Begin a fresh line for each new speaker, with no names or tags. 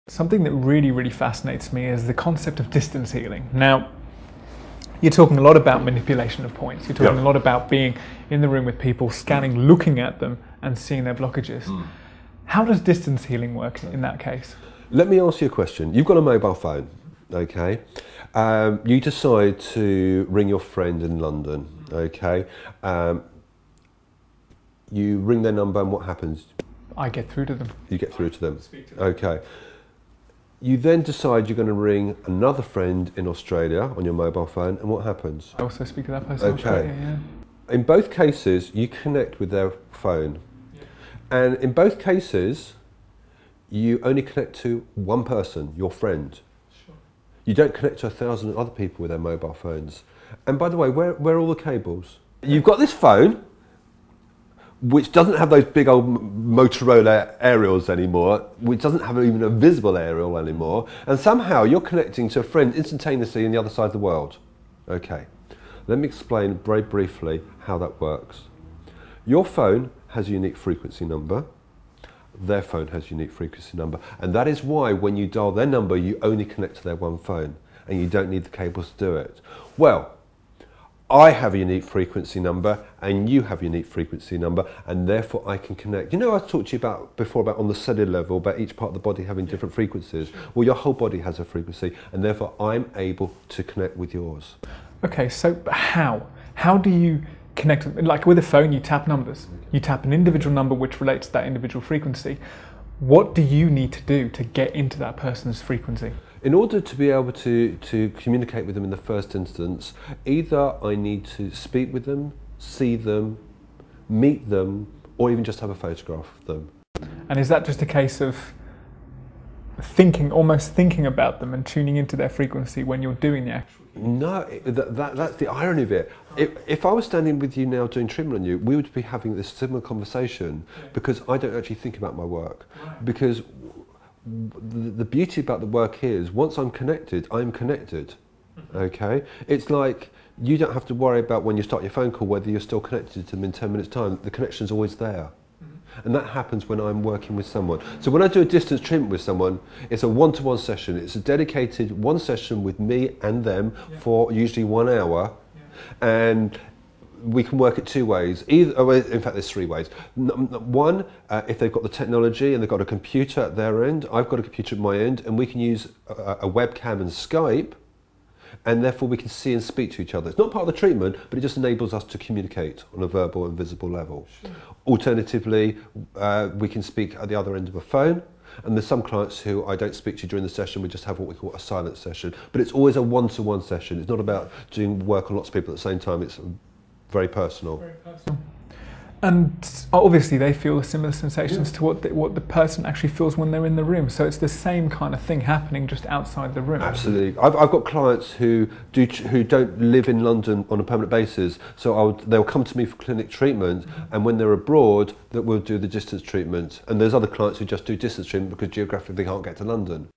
Something that really fascinates me is the concept of distance healing. Now, you're talking a lot about manipulation of points. You're talking a lot about being in the room with people, scanning, looking at them and seeing their blockages. How does distance healing work in that case?
Let me ask you a question. You've got a mobile phone, okay? You decide to ring your friend in London, okay? You ring their number and what happens?
I get through to them.
You get through to them.
Speak to them.
Okay. You then decide you're going to ring another friend in Australia on your mobile phone, and what happens?
I also speak to that person in Australia, yeah.
In both cases, you connect with their phone. Yeah. And in both cases, you only connect to one person, your friend. Sure. You don't connect to 1,000 other people with their mobile phones. And by the way, where are all the cables? You've got this phone, which doesn't have those big old Motorola aerials anymore, which doesn't have even a visible aerial anymore, and somehow you're connecting to a friend instantaneously on the other side of the world. Okay, let me explain very briefly how that works. Your phone has a unique frequency number, their phone has a unique frequency number, and that is why when you dial their number, you only connect to their one phone, and you don't need the cables to do it. Well, I have a unique frequency number and you have a unique frequency number, and therefore I can connect. You know, I talked to you about before about on the cellular level about each part of the body having different frequencies. Well, your whole body has a frequency, and therefore I'm able to connect with yours.
Okay, so how? How do you connect? Like with a phone, you tap numbers. You tap an individual number which relates to that individual frequency. What do you need to do to get into that person's frequency?
In order to be able to communicate with them in the first instance, either I need to speak with them, see them, meet them, or even just have a photograph of them.
And is that just a case of thinking, almost thinking about them and tuning into their frequency when you're doing the actual?
No, that's the irony of it. If I was standing with you now doing treatment on you, we would be having this similar conversation because I don't actually think about my work. Right. Because the beauty about the work here is once I'm connected, I'm connected, okay? It's like you don't have to worry about when you start your phone call whether you're still connected to them in 10 minutes time. The connection's always there. And that happens when I'm working with someone. So when I do a distance treatment with someone, it's a one-to-one session. It's a dedicated one session with me and them for usually 1 hour. And we can work it two ways. Either, in fact, there's three ways. One, if they've got the technology and they've got a computer at their end, I've got a computer at my end, and we can use a webcam and Skype, and therefore we can see and speak to each other. It's not part of the treatment, but it just enables us to communicate on a verbal and visible level. Sure. Alternatively, we can speak at the other end of a phone, and there's some clients who I don't speak to during the session, we just have what we call a silent session. But it's always a one-to-one session. It's not about doing work on lots of people at the same time. It's very personal. Very personal.
And obviously they feel similar sensations to what the person actually feels when they're in the room. So it's the same kind of thing happening just outside the room.
Absolutely. I've got clients who don't live in London on a permanent basis. So they'll come to me for clinic treatment, and when they're abroad, that we'll do the distance treatment. And there's other clients who just do distance treatment because geographically they can't get to London.